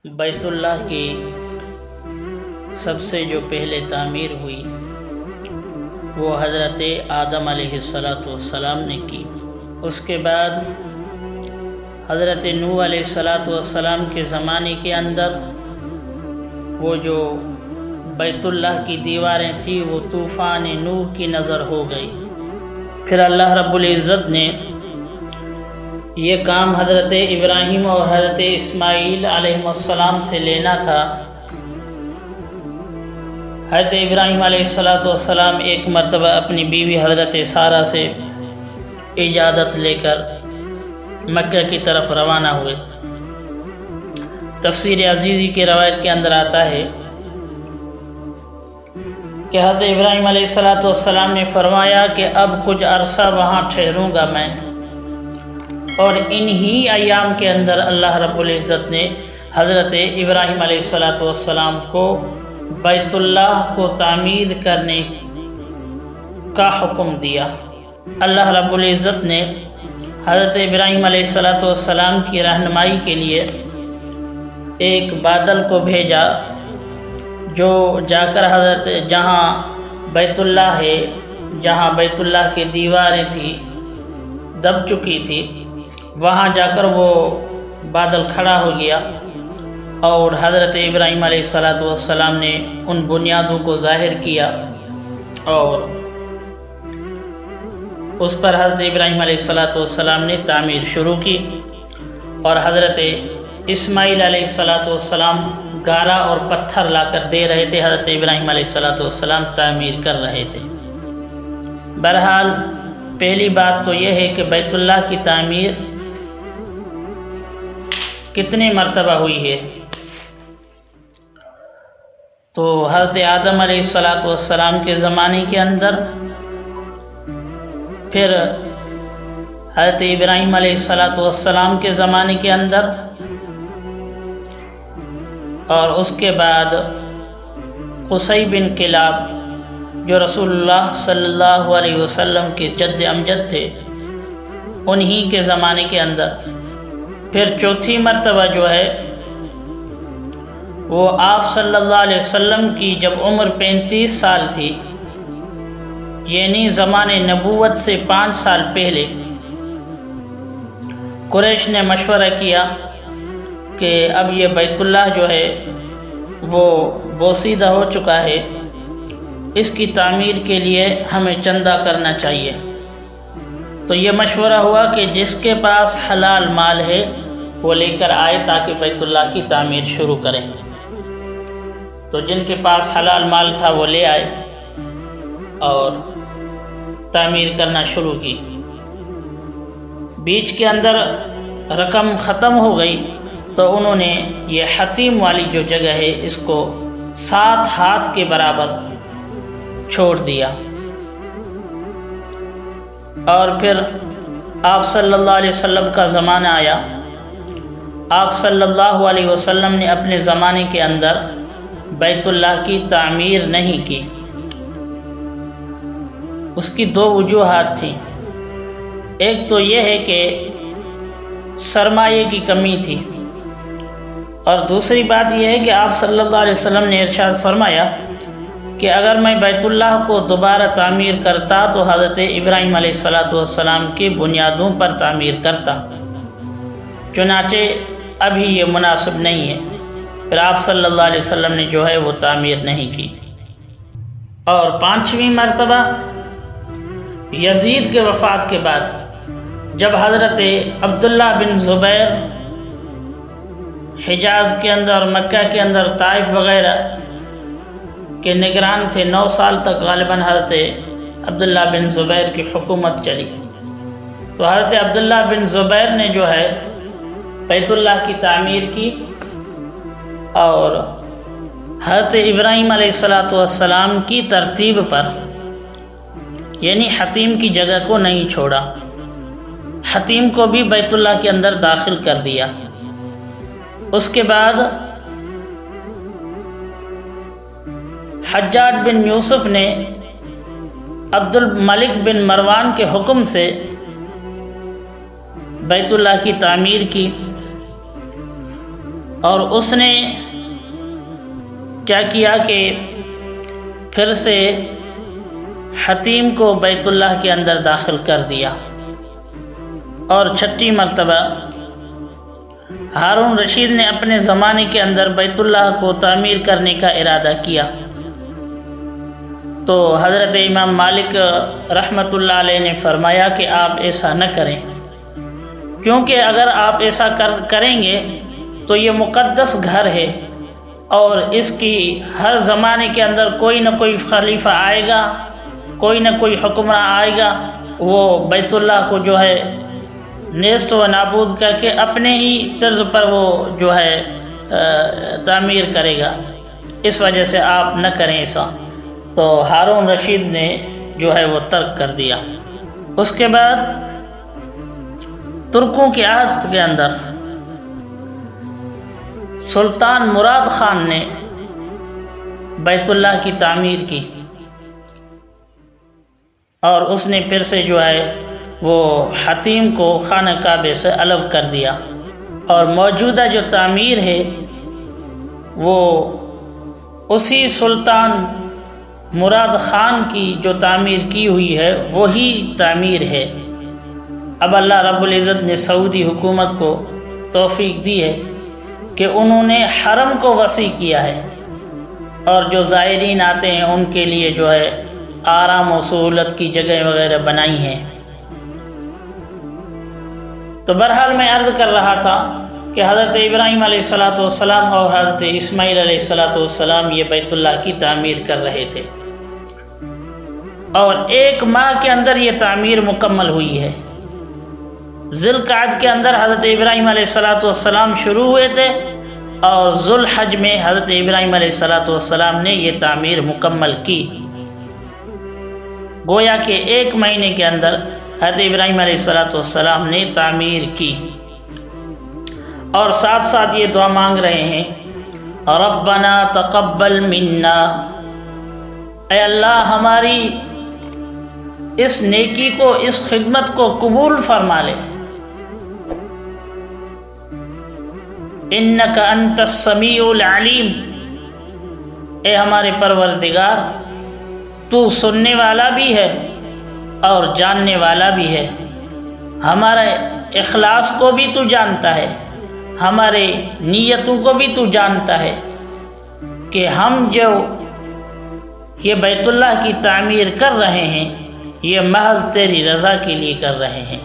بیت اللہ کی سب سے جو پہلے تعمیر ہوئی وہ حضرت آدم علیہ السلام نے کی۔ اس کے بعد حضرت نوح علیہ السلام کے زمانے کے اندر وہ جو بیت اللہ کی دیواریں تھیں وہ طوفان نوح کی نظر ہو گئی۔ پھر اللہ رب العزت نے یہ کام حضرت ابراہیم اور حضرت اسماعیل علیہ السلام سے لینا تھا۔ حضرت ابراہیم علیہ السلام ایک مرتبہ اپنی بیوی حضرت سارہ سے اجازت لے کر مکہ کی طرف روانہ ہوئے۔ تفسیر عزیزی کی روایت کے اندر آتا ہے کہ حضرت ابراہیم علیہ السلام نے فرمایا کہ اب کچھ عرصہ وہاں ٹھہروں گا میں، اور انہی ایام کے اندر اللہ رب العزت نے حضرت ابراہیم علیہ السلام کو بیت اللہ کو تعمیر کرنے کا حکم دیا۔ اللہ رب العزت نے حضرت ابراہیم علیہ السلام کی رہنمائی کے لیے ایک بادل کو بھیجا جو جا کر حضرت جہاں بیت اللہ ہے، جہاں بیت اللہ کی دیواریں تھیں دب چکی تھی، وہاں جا کر وہ بادل کھڑا ہو گیا اور حضرت ابراہیم علیہ السلام نے ان بنیادوں کو ظاہر کیا اور اس پر حضرت ابراہیم علیہ السلام نے تعمیر شروع کی، اور حضرت اسماعیل علیہ السلام گارا اور پتھر لا کر دے رہے تھے، حضرت ابراہیم علیہ السلام تعمیر کر رہے تھے۔ بہرحال پہلی بات تو یہ ہے کہ بیت اللہ کی تعمیر کتنی مرتبہ ہوئی ہے۔ تو حضرت آدم علیہ السلام کے زمانے کے اندر، پھر حضرت ابراہیم علیہ السلام کے زمانے کے اندر، اور اس کے بعد قصی بن کلاب جو رسول اللہ صلی اللہ علیہ وسلم کے جد امجد تھے، انہی کے زمانے کے اندر، پھر چوتھی مرتبہ جو ہے وہ آپ صلی اللہ علیہ وسلم کی جب عمر 35 سال تھی، یعنی زمان نبوت سے 5 سال پہلے، قریش نے مشورہ کیا کہ اب یہ بیت اللہ جو ہے وہ بوسیدہ ہو چکا ہے، اس کی تعمیر کے لیے ہمیں چندہ کرنا چاہیے۔ تو یہ مشورہ ہوا کہ جس کے پاس حلال مال ہے وہ لے کر آئے تاکہ بیت اللہ کی تعمیر شروع کریں۔ تو جن کے پاس حلال مال تھا وہ لے آئے اور تعمیر کرنا شروع کی۔ بیچ کے اندر رقم ختم ہو گئی تو انہوں نے یہ حتیم والی جو جگہ ہے اس کو 7 ہاتھ کے برابر چھوڑ دیا، اور پھر آپ صلی اللہ علیہ وسلم کا زمانہ آیا۔ آپ صلی اللہ علیہ وسلم نے اپنے زمانے کے اندر بیت اللہ کی تعمیر نہیں کی۔ اس کی 2 وجوہات تھیں۔ ایک تو یہ ہے کہ سرمایے کی کمی تھی، اور دوسری بات یہ ہے کہ آپ صلی اللہ علیہ وسلم نے ارشاد فرمایا کہ اگر میں بیت اللہ کو دوبارہ تعمیر کرتا تو حضرت ابراہیم علیہ السلام کی بنیادوں پر تعمیر کرتا، چنانچہ ابھی یہ مناسب نہیں ہے۔ پھر آپ صلی اللہ علیہ وسلم نے جو ہے وہ تعمیر نہیں کی۔ اور 5ویں مرتبہ یزید کے وفات کے بعد، جب حضرت عبداللہ بن زبیر حجاز کے اندر اور مکہ کے اندر طائف وغیرہ کے نگران تھے، 9 سال تک غالباً حضرت عبداللہ بن زبیر کی حکومت چلی۔ تو حضرت عبداللہ بن زبیر نے جو ہے بیت اللہ کی تعمیر کی، اور حضرت ابراہیم علیہ السلام کی ترتیب پر، یعنی حتیم کی جگہ کو نہیں چھوڑا، حتیم کو بھی بیت اللہ کے اندر داخل کر دیا۔ اس کے بعد حجاج بن یوسف نے عبد الملک بن مروان کے حکم سے بیت اللہ کی تعمیر کی، اور اس نے کیا کیا کہ پھر سے حتیم کو بیت اللہ کے اندر داخل کر دیا، اور چھٹی مرتبہ ہارون رشید نے اپنے زمانے کے اندر بیت اللہ کو تعمیر کرنے کا ارادہ کیا۔ تو حضرت امام مالک رحمۃ اللہ علیہ نے فرمایا کہ آپ ایسا نہ کریں، کیونکہ اگر آپ ایسا کریں گے تو یہ مقدس گھر ہے، اور اس کی ہر زمانے کے اندر کوئی نہ کوئی خلیفہ آئے گا، کوئی نہ کوئی حکمراں آئے گا، وہ بیت اللہ کو جو ہے نیست و نابود کر کے اپنے ہی طرز پر وہ جو ہے تعمیر کرے گا، اس وجہ سے آپ نہ کریں ایسا۔ تو ہارون رشید نے جو ہے وہ ترک کر دیا۔ اس کے بعد ترکوں کے عہد کے اندر سلطان مراد خان نے بیت اللہ کی تعمیر کی، اور اس نے پھر سے جو ہے وہ حتیم کو خانہ کعبے سے الگ کر دیا، اور موجودہ جو تعمیر ہے وہ اسی سلطان مراد خان کی جو تعمیر کی ہوئی ہے وہی تعمیر ہے۔ اب اللہ رب العزت نے سعودی حکومت کو توفیق دی ہے کہ انہوں نے حرم کو وسیع کیا ہے، اور جو زائرین آتے ہیں ان کے لیے جو ہے آرام و سہولت کی جگہ وغیرہ بنائی ہیں۔ تو بہرحال میں عرض کر رہا تھا کہ حضرت ابراہیم علیہ السلام اور حضرت اسماعیل علیہ السلام یہ بیت اللہ کی تعمیر کر رہے تھے، اور 1 ماہ کے اندر یہ تعمیر مکمل ہوئی ہے۔ ذی القعدہ کے اندر حضرت ابراہیم علیہ السلام شروع ہوئے تھے، اور ذو الحج میں حضرت ابراہیم علیہ السلام نے یہ تعمیر مکمل کی۔ گویا کہ 1 مہینے کے اندر حضرت ابراہیم علیہ السلام نے تعمیر کی، اور ساتھ ساتھ یہ دعا مانگ رہے ہیں، ربنا تقبل منا، اے اللہ ہماری اس نیکی کو، اس خدمت کو قبول فرما لے، انک انت السمیع العلیم، اے ہمارے پروردگار تو سننے والا بھی ہے اور جاننے والا بھی ہے، ہمارے اخلاص کو بھی تو جانتا ہے، ہمارے نیتوں کو بھی تو جانتا ہے کہ ہم جو یہ بیت اللہ کی تعمیر کر رہے ہیں یہ محض تیری رضا کے لیے کر رہے ہیں۔